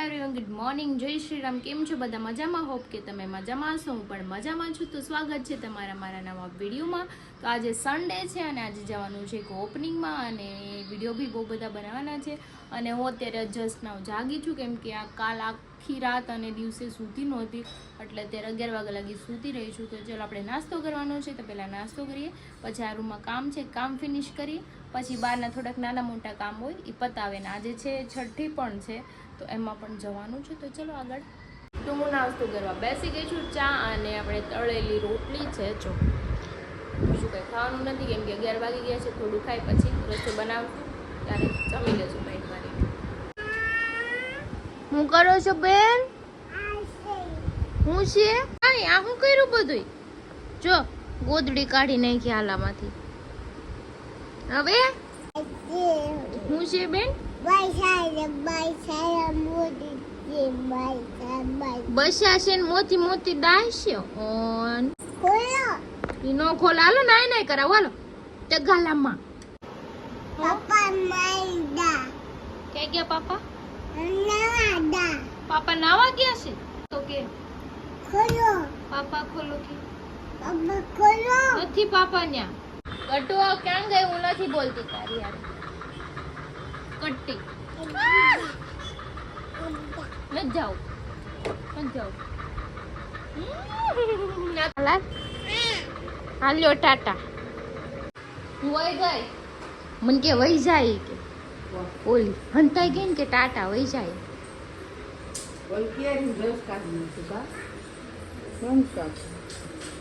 Everyone, good morning, જય શ્રી રામ. કેમ છો બધા? મજામાં? હોપ કે તમે મજામાં હશો. હું પણ મજામાં છું. તો સ્વાગત છે તમારા મારા નવા વિડીયોમાં. તો આજે સન્ડે છે અને આજે જવાનું છે એક ઓપનિંગમાં અને વિડીયો બી બહુ બધા બનાવવાના છે. અને હું અત્યારે જસ્ટ નાવ જાગી છું કેમ કે આ કાલ આખી રાત અને દિવસે સૂતી નહોતી, એટલે અત્યારે 11 વાગ્યા લાગી સૂતી રહી છું. તો ચાલો આપણે નાસ્તો કરવાનો છે, તો પહેલાં નાસ્તો કરીએ, પછી આ રૂમમાં કામ છે, કામ ફિનિશ કરીએ, પછી બહારના થોડાક નાના મોટા કામ હોય એ પતાવે. ને આજે છે છઠ્ઠી પણ છે, તો એમાં પણ જવાનું છે. તો ચલો આગળ. તો હું નાસ્તો કરવા બેસી ગઈ છું. ચા અને આપણે તળેલી રોટલી છે. જો બીજું કંઈ ખાવાનું નથી કેમ કે 11 વાગી ગયા છે. થોડું ખાઈ પછી રસોઈ બનાવશું ત્યારે જમી લેશું પેટ ભરી. હું કરો છો બેન? હું છે આ શું કર્યું બધું? જો ગોદડી કાઢી નાખી હાલામાંથી. હવે હું છે બેન? બસા છે ને મોતી મોતી દાય છે. ઓન નો ખોલ. હાલો નાય નાય કરાવ. હાલો ટગાલામાં. પાપા માઈડા કે ગયા પાપા? નાડા પાપા નાવા ગયા છે. તો કે ખોલો પાપા ખોલો કે પાપા ખોલો નથી પાપા ન્યા. કટુ ક્યાં ગઈ? હું નથી બોલતી તારી યાર. કટ્ટી મત જાઓ, મત જાઓ. હાલ્યો ટાટા. વઈ ગઈ. મને કે વઈ જાય કે ઓલી હંતાઈ ગઈ ને કે ટાટા વઈ જાય.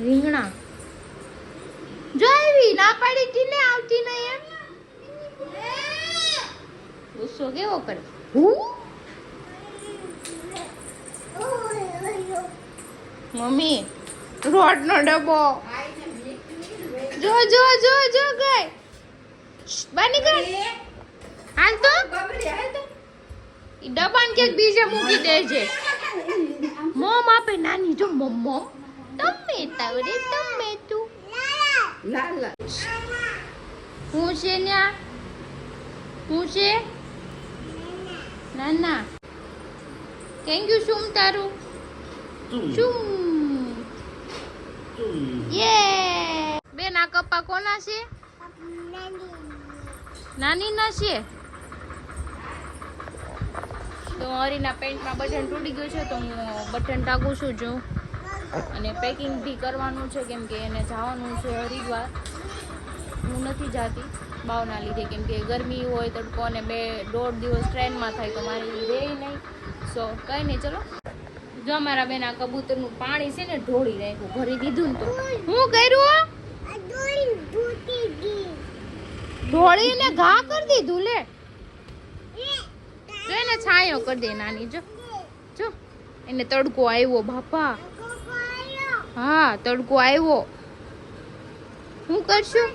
રીંગણા જો આવી ના પાડી હતી ને આવતી નહીં એમ. ગુસ્સો કેવો કરે? મમ્મી રોડ નો ડબ્બો જો જો જો જો ગઈ બની ગઈ. હાલ તો ઈ ડબ્બાને કે બીજે મૂકી દેજે. મોમ આપે નાની. જો મોમ મોમ તમે તાવરે તમે તું લાલા હું છે ન્યા હું છે નાના. Thank you. શું તારું શું? યે બેન આ કપા કોના છે? નાની ના છે. તો હરીના પેન્ટમાં બટન તૂટી ગયું છે, તો હું બટન ટાંકું છું જો. અને પેકિંગ બી કરવાનું છે કેમ કે એને જવાનું છે હરિદ્વાર. હું નથી જાતી બાવના લીધે કેમ કે ગરમી હોય, તડકો અને 2.5 દિવસ ટ્રેનમાં થાય તો મારી રહે નહીં. સો કંઈ નહીં, ચલો. જો મારા બેન આ કબૂતરનું પાણી છે ને ઢોળી નાખ્યું, ભરી દીધું ને. તો હું કર્યું? ઢોળીને ઘા કરી દીધું. લે તો એને છાંયો કરી દે નાની. જો જો એને તડકો આવ્યો બાપા. હા તડકો આવ્યો. હું કરશું?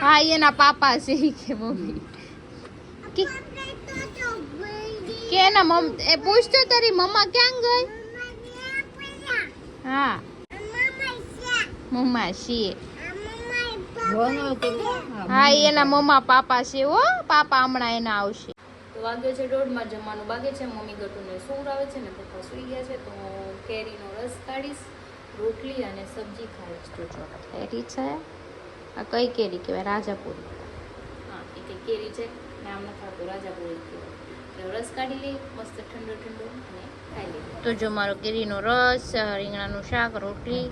હા એના પાપા છે કે મમ્મી કે એના મમ એ પૂછતો તારી મમ્મા ક્યાં ગઈ? હા મમ્મા છે. હા એના મમ્મા પાપા છે. હો પાપા હમણાં એના આવશે. તો વાગ્યો છે 1:30. જમવાનું બાકી છે. મમ્મી ગટુને સુવડાવે છે ને પપ્પા સુઈ ગયા છે. તો કેરીનો રસ કાઢીશ, રોટલી અને સબ્જી ખાઈશ. જો કેરી છે. આ કઈ કેરી કહેવાય? રાજાપુરી. હા એ કઈ કેરી છે ને આમ નથી આવતું, રાજાપુરી કહેવાય. રસ કાઢી લઈ મસ્ત ઠંડો ઠંડો અને ખાઈ લઈએ. તો જો મારો કેરીનો રસ, રીંગણાનું શાક, રોટલી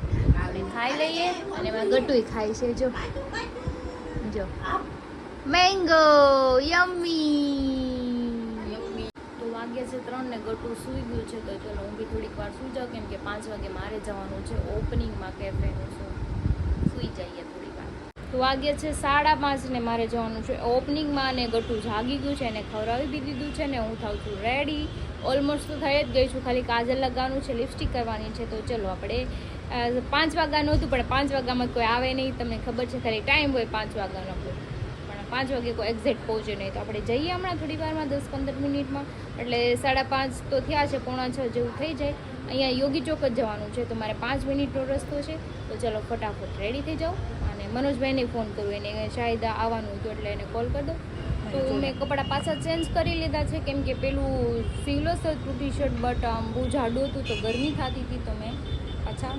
આપણે ખાઈ લઈએ. અને એમાં ગટુય ખાય છે. જો જો મેંગો યમ્મી. તો વાગ્યા છે 3 ને ગટુ સૂઈ ગયું છે. તો ચલો હું બી થોડીક વાર સૂઈ જાઉં કેમ કે 5 વાગે મારે જવાનું છે ઓપનિંગમાં કેફેનું. સૂઈ જઈએ થોડી વાર. તો વાગ્યા છે 5:30 ને મારે જવાનું છે ઓપનિંગમાં. અને ગટુ જાગી ગયું છે, એને ખવડાવી બી દીધું છે ને હું થાઉં છું રેડી. ઓલમોસ્ટ તો થઈ જ ગઈ છું, ખાલી કાજલ લગાવવાનું છે, લિપસ્ટિક કરવાની છે. તો ચલો આપણે 5 વાગ્યાનું હતું પણ 5 વાગ્યામાં કોઈ આવે નહીં. તમને ખબર છે ખાલી ટાઈમ હોય 5 વાગ્યાનો, પણ 5 વાગે કોઈ એક્ઝેક્ટ પહોંચે નહીં. તો આપણે જઈએ હમણાં થોડી વારમાં, 10-15 મિનિટમાં. એટલે 5:30 તો થયા છે, 5:45 જેવું થઈ જાય. અહીંયા યોગી ચોક જ જવાનું છે, તો મારે 5 મિનિટનો રસ્તો છે. તો ચલો ફટાફટ રેડી થઈ જાઓ અને મનોજભાઈને ફોન કરું, એને શાયદ આવવાનું હતું એટલે એને કોલ કરી દો. તો મેં કપડાં પાછા ચેન્જ કરી લીધા છે, કેમ કે પેલું સીવલેસ હતું ટી શર્ટ, બટ આમ બહુ જાડું હતું તો ગરમી થતી હતી, તો મેં પાછા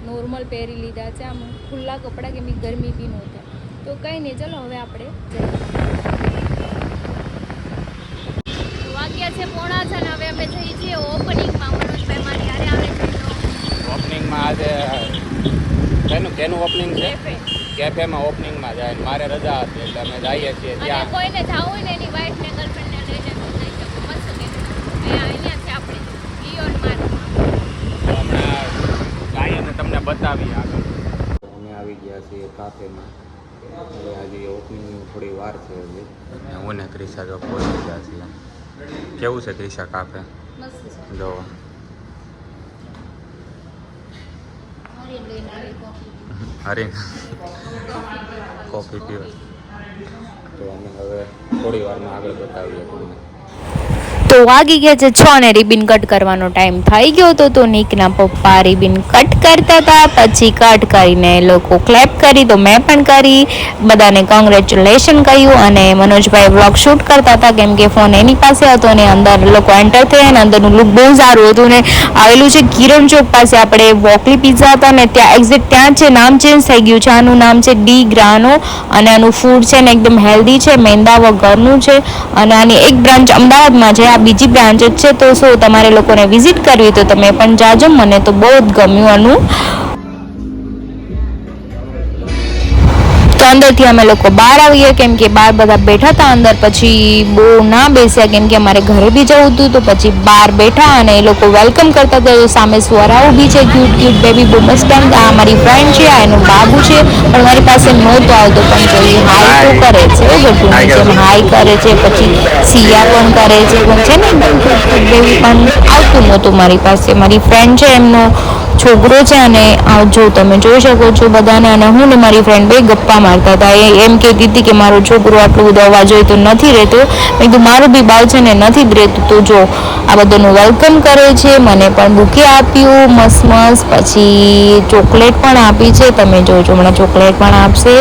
નોર્મલ પહેરી લીધા છે, આમ ખુલ્લા કપડાં, કેમ કે ગરમી બી નહોતી. તો કંઈ નહીં, ચલો હવે આપણે વાગ્યા છે 9:30 અને હવે અમે જઈ છીએ ઓપનિંગમાં. મનોજભાઈ મારી હારે આવે છે. ઓપનિંગમાં આજે કેનું ઓપનિંગ છે? કેફેમાં ઓપનિંગમાં જાય. મારે રજા હતી એટલે અમે જઈએ છીએ અને ત્યાં. કોઈને જવું હોય ને એની વાઈફ ને ગર્લફ્રેન્ડ ને લઈ જાય તો જઈ શકો. મસ્ત કે અહીંયા છે આપણે લિયોન માર્ટમાં. તો હમણાં જઈએ અને તમને બતાવીએ આગળ. અમે આવી ગયા છીએ કાફેમાં. હવે આજે ઓપનિંગની થોડી વાર છે હજી. હું ને ક્રિશા જો પહોંચી ગયા છીએ. કેવું છે ક્રિશા કાફે? મસ્ત છે. જો મારી લઈને આવી કોફી. હરી કોફી પીવે. તો અમે હવે થોડી વારમાં આગળ બતાવીએ તમને. તો વાગી ગયા છે 6 અને રિબિન કટ કરવાનો ટાઈમ થઈ ગયો હતો. તો નિકના પપ્પા રિબિન કટ કરતા હતા. પછી કટ કરીને એ લોકો ક્લેપ કરી, તો મેં પણ કરી, બધાને કોંગ્રેચ્યુલેશન કહ્યું. અને મનોજભાઈ વ્લોગ શૂટ કરતા હતા, કેમ કે ફોન એની પાસે હતો અને અંદર લોકો એન્ટર થયા અને અંદરનું લુક બહુ સારું હતું. ને આવેલું છે કિરણ ચોક પાસે. આપણે વોકલી પિઝા હતા ને ત્યાં એક્ઝેક્ટ ત્યાં છે. નામ ચેન્જ થઈ ગયું છે. આનું નામ છે ડી ગ્રાનો અને આનું ફૂડ છે ને એકદમ હેલ્ધી છે, મેંદા વગરનું છે. અને આની એક બ્રાન્ચ અમદાવાદમાં છે, આ બીજી બ્રાન્ચ જ છે. તો શું તમારે લોકોને વિઝિટ કરવી તો તમે પણ જાજો. મને તો બહુ જ ગમ્યું આનું. તો અંદરથી અમે લોકો બહાર આવીએ, કેમ કે બહાર બધા બેઠા હતા અંદર. પછી બહુ ના બેસ્યા, કેમ કે અમારે ઘરે બી જવું હતું. તો પછી બહાર બેઠા અને એ લોકો વેલકમ કરતા હતા. સામે સ્વરા ઊભી છે, ક્યુટ ક્યુટ બેબી, બહુ મસ્ત. આ મારી ફ્રેન્ડ છે, આ એનું બાબુ છે, પણ મારી પાસે નહોતો આવતો. પણ જો એ હાઈ તો કરે છે, ગટુની જેમ હાઈ કરે છે. પછી સિયા પણ કરે છે, પણ છે ને એકદમ ક્યુટ ક્યુટ બેબી, પણ આવતું નહોતું મારી પાસે. મારી ફ્રેન્ડ છે, એમનો છોકરો છે, અને જો તમે જોઈ શકો છો બધાને. અને હું ને મારી ફ્રેન્ડ બે ગપ્પા મારતા હતા. એ એમ કહેતી હતી કે મારો છોકરો આટલું બધું અવાજ હોય તો નથી રહેતો. મેં કીધું મારું બી બાળ છે ને નથી જ રહેતું. તો જો આ બધાનું વેલકમ કરે છે. મને પણ બુકે આપ્યું મસ્ત મસ્ત. પછી ચોકલેટ પણ આપી છે, તમે જોજો હમણાં ચોકલેટ પણ આપશે.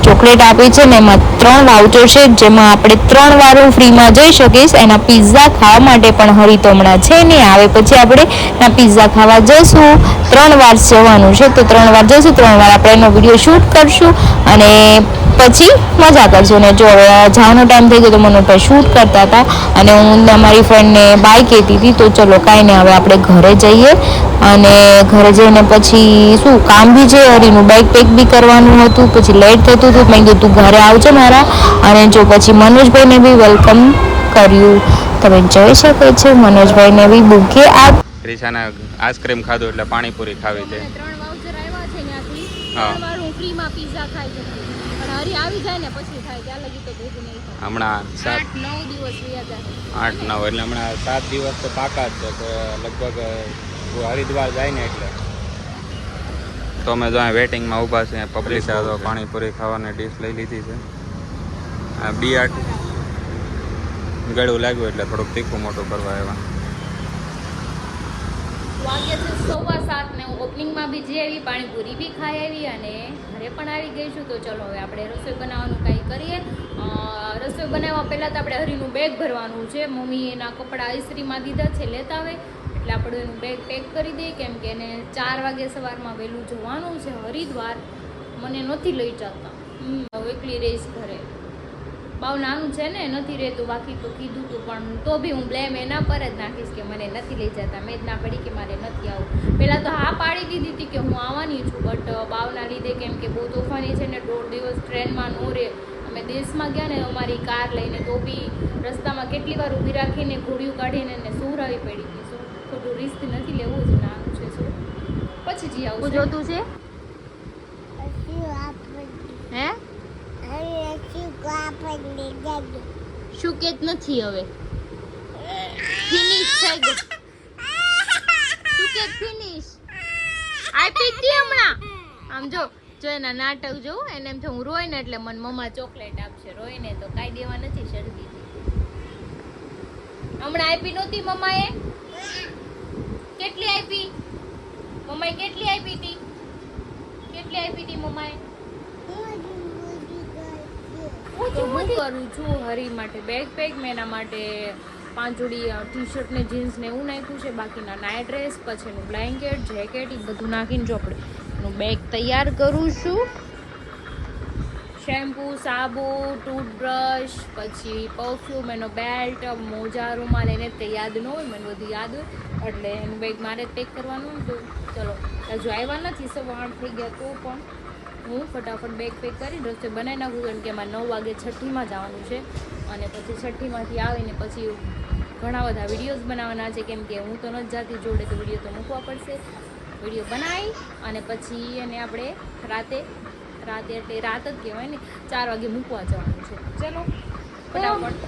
ચોકલેટ આપી છે ને એમાં 3 વાઉચર છે, જેમાં આપણે 3 વાર હું ફ્રીમાં જઈ શકીશ. એના પિઝા ખાવા માટે પણ હરી તો હમણાં છે નહીં આવે. પછી આપણે એના પિઝા ખાવા જઈશું. 3 વાર જવાનું છે, તો 3 વાર જઈશું. 3 વાર આપણે એનો વિડીયો શૂટ કરશું અને પછી મજા કરશું. ને જો જવાનો ટાઈમ થઈ ગયો તો મનોજભાઈ શૂટ કરતા હતા અને હું મારી ફ્રેન્ડને બાય કહેતી હતી. તો ચલો કાંઈ નહીં, હવે આપણે ઘરે જઈએ. અને ઘરે જઈને પછી શું કામ બી છે, હરીનું બેગ પેક બી કરવાનું હતું. પછી લેટ થતું હતું. મેં કીધું તું ઘરે આવજો મારા. અને જો પછી મનોજભાઈને બી વેલકમ કર્યું. તમે જોઈ શકો છો મનોજભાઈને બી બુકે આપ. ક્રિશાને આઈસ્ક્રીમ ખાધું એટલે પાણીપુરી ખાવી છે. 3 વાઉચર આવ્યા છે ત્યાંથી. હા. 3 વાર હું ફ્રીમાં પિઝા ખાઈ શકું, પણ હરી આવી જાય ને પછી થાય. ત્યાં લગી તો ભેગું નહીં થાય. હમણાં 8-9 દિવસ રહ્યા જાય. 8-9 એટલે હમણાં 7 દિવસ તો પાકા જ છે. તો લગભગ હરિદ્વાર જાય ને એટલે. તો અમે જો વેટિંગમાં ઊભા છે. પબ્લિક તો પાણીપુરી ખાવાની ડીશ લઈ લીધી છે. આ બિયાટ ગળું લાગ્યું એટલે થોડુંક તીખું મોટું કરવા આવ્યા. વાગ્યા છે 7:15 ને હું ઓપનિંગમાં બી જઈ આવી, પાણીપુરી બી ખાઈ આવી અને ઘરે પણ આવી ગઈ છું. તો ચલો હવે આપણે રસોઈ બનાવવાનું કાંઈ કરીએ. રસોઈ બનાવવા પહેલાં તો આપણે હરીનું બેગ ભરવાનું છે. મમ્મી એના કપડાં ઇસ્ત્રીમાં દીધા છે, લેતા આવે એટલે આપણે એનું બેગ પેક કરી દઈએ, કેમ કે એને 4 વાગે સવારમાં વહેલું જવાનું છે હરિદ્વાર. મને નથી લઈ જતા, હું એકલી રહીશ ઘરે. બહુ નાનું છે ને, નથી રહેતું. બાકી તો કીધું હતું, પણ તો બી હું બ્લેમ એના પર જ નાખીશ કે મને નથી લઈ જતા. મેં જ ના પડી કે મારે નથી આવવું. પહેલાં તો હા પાડી દીધી હતી કે હું આવવાની છું, બટ બાવના લીધે, કેમ કે બહુ તોફાની છે ને, 1.5 દિવસ ટ્રેનમાં નો રહે. અમે દેશમાં ગયા ને અમારી કાર લઈને, તો બી રસ્તામાં કેટલી વાર ઊભી રાખીને ઘોડિયું કાઢીને એને સુવરાવી પડી હતી. શું ખોટું રિસ્ક નથી લેવું જ, નાનું છે. શું પછી જી આવું જોતું છે હે? શું કે નથી હવે ફિનિશ થઈ ગયું. શું કે ફિનિશ આપી હતી હમણાં. આમ જો એના નાટક જોઉં એને એમ હું રોય ને એટલે મને મમ્મા ચોકલેટ આપશે. રોય ને તો કાંઈ દેવા નથી, શરદી હમણાં આપી નહોતી મમ્માએ. કેટલી આપી મમ્માએ? કેટલી આપી હતી મમ્માએ? તો હું કરું છું હરી માટે બેગ પેક, મેં એના માટે 5 જોડી ટી-શર્ટ ને જીન્સ ને એવું નાખ્યું છે, બાકીના નાઇટ ડ્રેસ, પછી એનું બ્લેન્કેટ, જેકેટ એ બધું નાખીને જો આપણે એનું બેગ તૈયાર કરું છું. શેમ્પૂ, સાબુ, ટૂથબ્રશ, પછી પરફ્યુમ, એનો બેલ્ટ, મોજા, રૂમાલ, એને તે યાદ ન હોય, મને બધું યાદ હોય એટલે એનું બેગ મારે જ પેક કરવાનું. તો ચલો હજુ આવ્યા નથી, 8:15 થઈ ગયા તો પણ હું ફટાફટ બેગ પેક કરી રસ્તે બનાવી નાખું, કારણ કે અમારે 9 વાગે છઠ્ઠીમાં જવાનું છે અને પછી છઠ્ઠીમાંથી આવીને પછી ઘણા બધા વિડીયોઝ બનાવવાના છે, કેમ કે હું તો નથી જાતી જોડે, તો વિડીયો તો મૂકવા પડશે. વિડીયો બનાવી અને પછી એને આપણે રાતે એટલે રાત જ કહેવાય ને, 4 વાગે મૂકવા જવાનું છે. ચલો ફટાફટ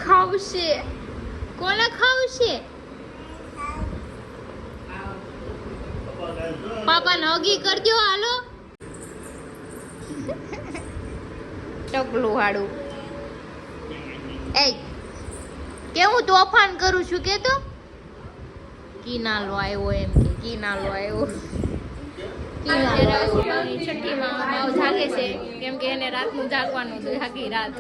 ખાવશે. કોને ખાવશે? પાપા નગી કરજો, હાલો. ટકલું વાળું એ કેવું તોફાન કરું છું કે તો કિનાલો આવ્યો, એમ કે કિનાલો આવ્યો. છઠ્ઠીમાં માવ જાગે છે, કેમ કે એને રાતનું જાગવાનું હતું, આખી રાત.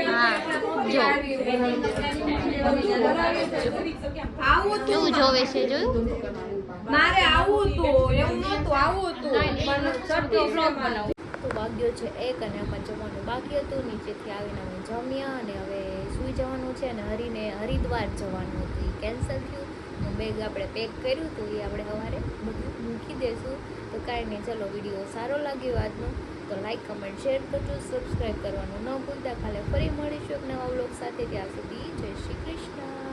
હા જો કેવું જોવે છે, જોયું? મારે આવું હતું, એવું નહોતું, આવું હતું પણ ચડતો બ્લોગ બનાવું. તો વાગ્યો છે 1 અને અમારે જમવાનું બાકી હતું. નીચેથી આવીને અમે જમ્યા અને હવે સૂઈ જવાનું છે. અને હરીને હરિદ્વાર જવાનું હતું, એ કેન્સલ થયું. બેગ આપણે પેક કર્યું હતું, એ આપણે સવારે બધું મૂકી દઈશું. તો કાંઈ નહીં, ચલો વિડીયો સારો લાગ્યો આજનો તો લાઈક, કમેન્ટ, શેર કરજો, સબસ્ક્રાઈબ કરવાનું ન ભૂલતા. કાલે ફરી મળીશું એક નવા વ્લોગ સાથે. ત્યાં સુધી જય શ્રી કૃષ્ણ.